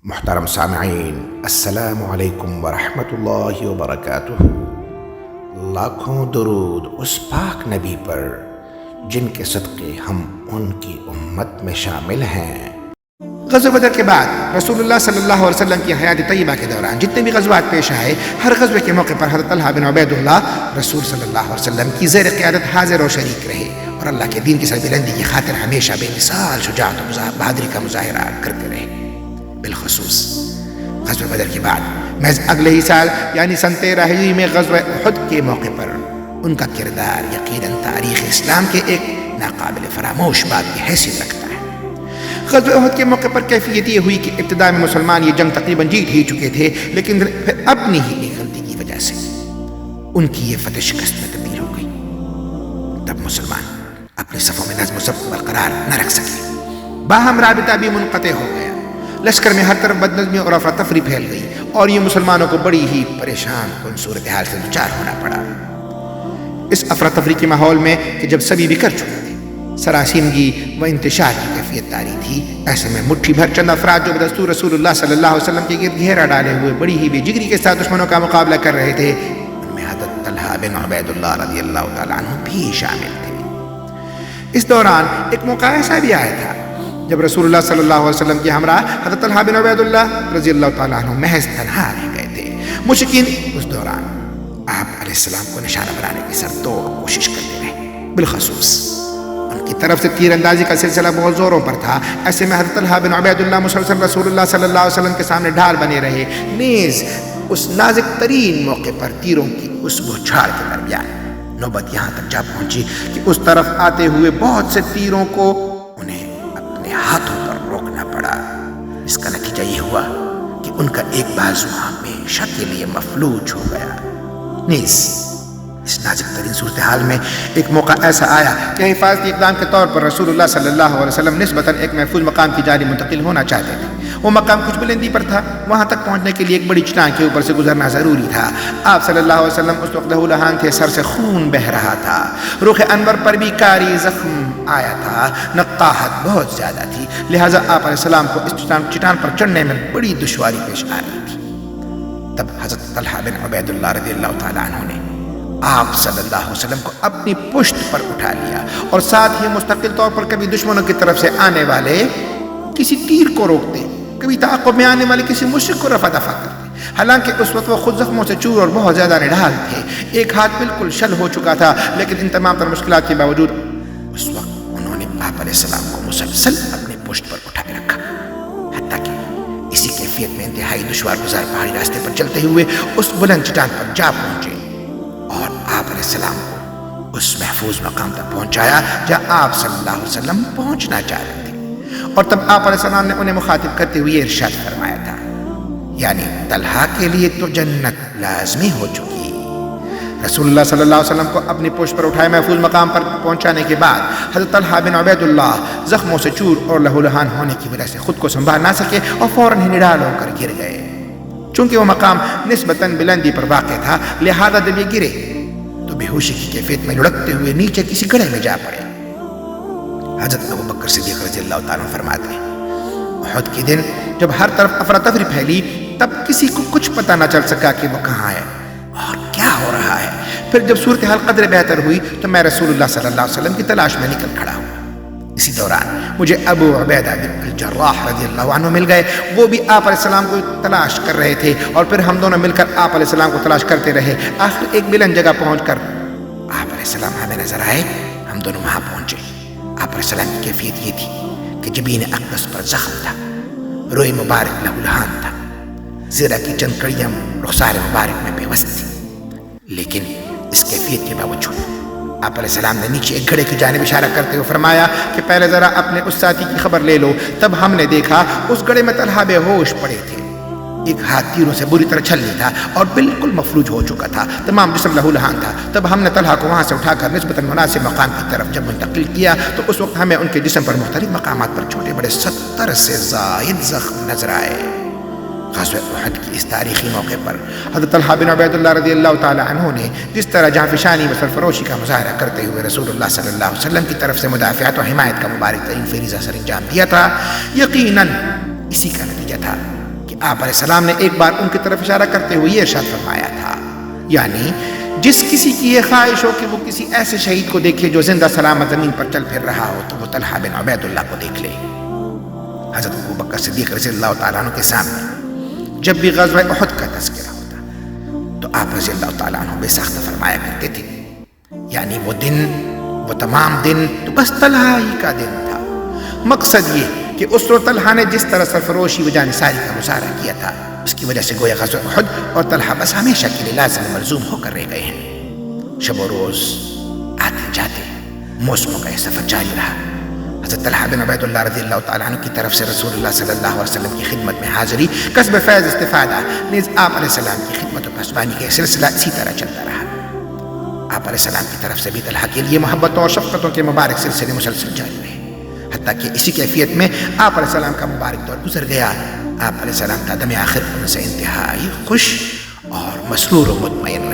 محترم سامعین، السلام علیکم ورحمۃ اللہ وبرکاتہ۔ لاکھوں درود اس پاک نبی پر جن کے صدقے ہم ان کی امت میں شامل ہیں۔ غزوہ بدر کے بعد رسول اللہ صلی اللہ علیہ وسلم کی حیات طیبہ کے دوران جتنے بھی غزوات پیش آئے، ہر غزوے کے موقع پر حضرت طلحہ بن عبید اللہ رسول صلی اللہ علیہ وسلم کی زیر قیادت حاضر و شریک رہے اور اللہ کے دین کی سربلندی کی خاطر ہمیشہ بے مثال شجاعت و بہادری کا مظاہرہ کرتے رہے۔ بالخصوص غزوہ بدر کے بعد محض اگلے ہی سال یعنی سن 13 ہجری میں غزوہ احد کے موقع پر ان کا کردار یقیناً تاریخ اسلام کے ایک ناقابل فراموش بات کی حیثیت رکھتا ہے۔ غزوہ احد کے موقع پر کیفیت یہ ہوئی کہ ابتدا میں مسلمان یہ جنگ تقریباً جیت ہی چکے تھے، لیکن پھر اپنی ہی ایک غلطی کی وجہ سے ان کی یہ فتح شکست میں تبدیل ہو گئی۔ تب مسلمان اپنے صفوں میں نظم و ضبط برقرار نہ رکھ سکے، باہم رابطہ بھی منقطع ہو گیا، لشکر میں ہر طرف بدنظمی اور افراتفری پھیل گئی اور یہ مسلمانوں کو بڑی ہی پریشان کن صورتحال سے دوچار ہونا پڑا۔ اس افراتفری کے ماحول میں کہ جب سبھی بکھر چکے تھے، سراسیمگی و انتشار کی کیفیت طاری تھی، ایسے میں مٹھی بھر چند افراد جو بدستور رسول اللہ صلی اللہ علیہ وسلم کے گرد گھیرا ڈالے ہوئے بڑی ہی بے جگری کے ساتھ دشمنوں کا مقابلہ کر رہے تھے، ان میں حضرت طلحہ بن عبید اللہ رضی اللہ تعالیٰ عنہ بھی شامل تھے۔ اس دوران ایک موقع ایسا بھی آیا تھا جب رسول اللہ صلی اللہ علیہ وسلم کے ہمراہ حضرت طلحہ بن عبید اللہ رضی اللہ تعالیٰ عنہ محض تنہا رہ گئے تھے۔ مشرکین اس دوران آپ علیہ السلام کو نشانہ بنانے کی سر توڑ کوشش کرتے رہے، بالخصوص ان کی طرف سے تیر اندازی کا سلسلہ بہت زوروں پر تھا۔ ایسے میں حضرت طلحہ بن عبید اللہ مسلسل رسول اللہ صلی اللہ علیہ وسلم کے سامنے ڈھال بنے رہے، نیز اس نازک ترین موقع پر تیروں کی اس بوچھاڑ کے درمیان نوبت یہاں تک جا پہنچی کہ اس طرف آتے ہوئے بہت سے تیروں کو ہاتھوں پر روکنا پڑا۔ اس کا نتیجہ یہ ہوا کہ ان کا ایک بازو ہمیشہ کے لیے مفلوج ہو گیا۔ نیز اس نازک ترین صورتحال میں ایک موقع ایسا آیا کہ حفاظتی اقدام کے طور پر رسول اللہ صلی اللہ علیہ وسلم نسبتاً ایک محفوظ مقام کی جانب منتقل ہونا چاہتے تھے۔ وہ مقام کچھ بلندی پر تھا، وہاں تک پہنچنے کے لیے ایک بڑی چٹان کے اوپر سے گزرنا ضروری تھا۔ آپ صلی اللہ علیہ وسلم اس وقت لہولہان تھے، سر سے خون بہ رہا تھا، رخ انور پر بھی کاری زخم آیا تھا، نقاہت بہت زیادہ تھی، لہٰذا آپ علیہ السلام کو اس چٹان پر چڑھنے میں بڑی دشواری پیش آ رہی تھی۔ تب حضرت طلحہ بن عبید اللہ رضی اللہ تعالیٰ عنہ نے آپ صلی اللہ علیہ وسلم کو اپنی پشت پر اٹھا لیا اور ساتھ ہی مستقل طور پر کبھی دشمنوں کی طرف سے آنے والے کسی تیر کو روکتے، کبھی تعاقب میں آنے والے کسی مشرک کو رفع دفع کرتے۔ حالانکہ اس وقت وہ خود زخموں سے چور اور بہت زیادہ نڈھال تھے، ایک ہاتھ بالکل شل ہو چکا تھا، لیکن ان تمام تر مشکلات کے باوجود اس وقت انہوں نے آپ علیہ السلام کو مسلسل اپنے پشت پر اٹھائے رکھا، حتیٰ کہ اسی کیفیت میں انتہائی دشوار گزار پہاڑی راستے پر چلتے ہوئے اس بلند چٹان پر جا پہنچے اور آپ علیہ السلام کو اس محفوظ مقام تک پہنچایا جہاں آپ صلی اللہ علیہ وسلم پہنچنا چاہ رہے تھے۔ اور تب آپ علیہ السلام نے انہیں مخاطب کرتے ہوئے ارشاد فرمایا تھا، یعنی طلحہ کے لیے تو جنت لازمی ہو چکی۔ رسول اللہ صلی اللہ علیہ وسلم کو اپنی پشت پر اٹھائے محفوظ مقام پر پہنچانے کے بعد حضرت طلحہ بن عبید اللہ زخموں سے چور اور لہولہان ہونے کی وجہ سے خود کو سنبھال نہ سکے اور فوراً ہی نڈال ہو کر گر گئے۔ چونکہ وہ مقام نسبتاً بلندی پر واقع تھا، لہذا جب یہ گرے تو بے ہوشی کی کیفیت میں لڑکتے ہوئے نیچے کسی گڑھے میں جا پڑے۔ حضرت ابوبکر صدیق رضی اللہ تعالیٰ عنہ فرماتے ہیں، احد کے دن جب ہر طرف افراتفری پھیلی تب کسی کو کچھ پتہ نہ چل سکا کہ وہ کہاں ہے اور کیا ہو رہا ہے۔ پھر جب صورتحال قدر بہتر ہوئی تو میں رسول اللہ صلی اللہ علیہ وسلم کی تلاش میں نکل کھڑا ہوا۔ اسی دوران مجھے ابو عبیدہ بن الجراح رضی اللہ عنہ مل گئے، وہ بھی آپ علیہ السلام کو تلاش کر رہے تھے اور پھر ہم دونوں مل کر آپ علیہ السلام کو تلاش کرتے رہے۔ آخر ایک بلند جگہ پہنچ کر آپ علیہ السلام ہمیں نظر آئے، ہم دونوں وہاں پہنچے۔ آپ علیہ السلام کی کیفیت یہ تھی کہ جبین اقدس پر زخم تھا، روئے مبارک لہولہان تھا، زیرہ کی چند کڑیاں رخسار مبارک میں بے وس تھی، لیکن اس کیفیت کے باوجود آپ علیہ السلام نے نیچے ایک گھڑے کی جانب اشارہ کرتے ہوئے فرمایا کہ پہلے ذرا اپنے اس ساتھی کی خبر لے لو۔ تب ہم نے دیکھا اس گھڑے میں طلحہ بے ہوش پڑے تھے، ایک ہاتھ تیروں سے بری طرح چھلنی تھا اور بالکل مفلوج ہو چکا تھا، تمام جسم لہولہان تھا۔ تب ہم نے طلحہ کو وہاں سے اٹھا کر نسبتاً مناسب مقام کی طرف جب منتقل کیا تو اس وقت ہمیں ان کے جسم پر مختلف مقامات پر چھوٹے بڑے 70 سے زائد زخم نظر آئے۔ غزوہ احد کی اس تاریخی موقع پر حضرت طلحہ بن عبید اللہ رضی اللہ تعالیٰ عنہ نے جس طرح جانفشانی و سرفروشی کا مظاہرہ کرتے ہوئے رسول اللہ صلی اللہ علیہ وسلم کی طرف سے مدافعت و حمایت کا مبارک ترین فریضہ سر انجام دیا تھا، یقیناً اسی کا نتیجہ تھا آپ علیہ السلام نے ایک بار ان کی طرف اشارہ کرتے ہوئے یہ ارشاد فرمایا تھا، یعنی جس کسی کی یہ خواہش ہو کہ وہ کسی ایسے شہید کو دیکھے جو زندہ سلامت زمین پر چل پھر رہا ہو، تو وہ طلحہ بن عبید اللہ کو دیکھ لے۔ حضرت ابوبکر صدیق رضی اللہ تعالیٰ عنہ کے سامنے جب بھی غزوہ احد کا تذکرہ ہوتا تو آپ رضی اللہ تعالیٰ عنہ بے ساختہ فرمایا کرتے تھے، یعنی وہ دن، وہ تمام دن تو بس طلحہ ہی کا دن تھا۔ مقصد یہ کہ اسر طلحہ نے جس طرح سرفروشی و جانثاری کا مظاہرہ کیا تھا، اس کی وجہ سے گویا غزوہ احد اور طلحہ بس ہمیشہ کے لیے لازم ملزوم ہو کر رہ گئے ہیں۔ شب و روز آتے جاتے موسموں کا یہ سفر جاری رہا۔ حضرت طلحہ بن عبید اللہ رضی اللہ تعالیٰ عنہ کی طرف سے رسول اللہ صلی اللہ علیہ وسلم کی خدمت میں حاضری، کسب فیض استفادہ، نیز آپ علیہ السلام کی خدمت و پاسبانی کا سلسلہ اسی طرح چلتا رہا۔ آپ علیہ السلام کی طرف سے بھی طلحہ کے لیے محبتوں اور شفقتوں کے مبارک سلسلے مسلسل جاری رہے، حتیٰ کہ اسی کیفیت میں آپ علیہ السلام کا مبارک دور گزر گیا۔ آپ علیہ السلام کا دم آخر ان سے انتہائی خوش اور مسرور و مطمئن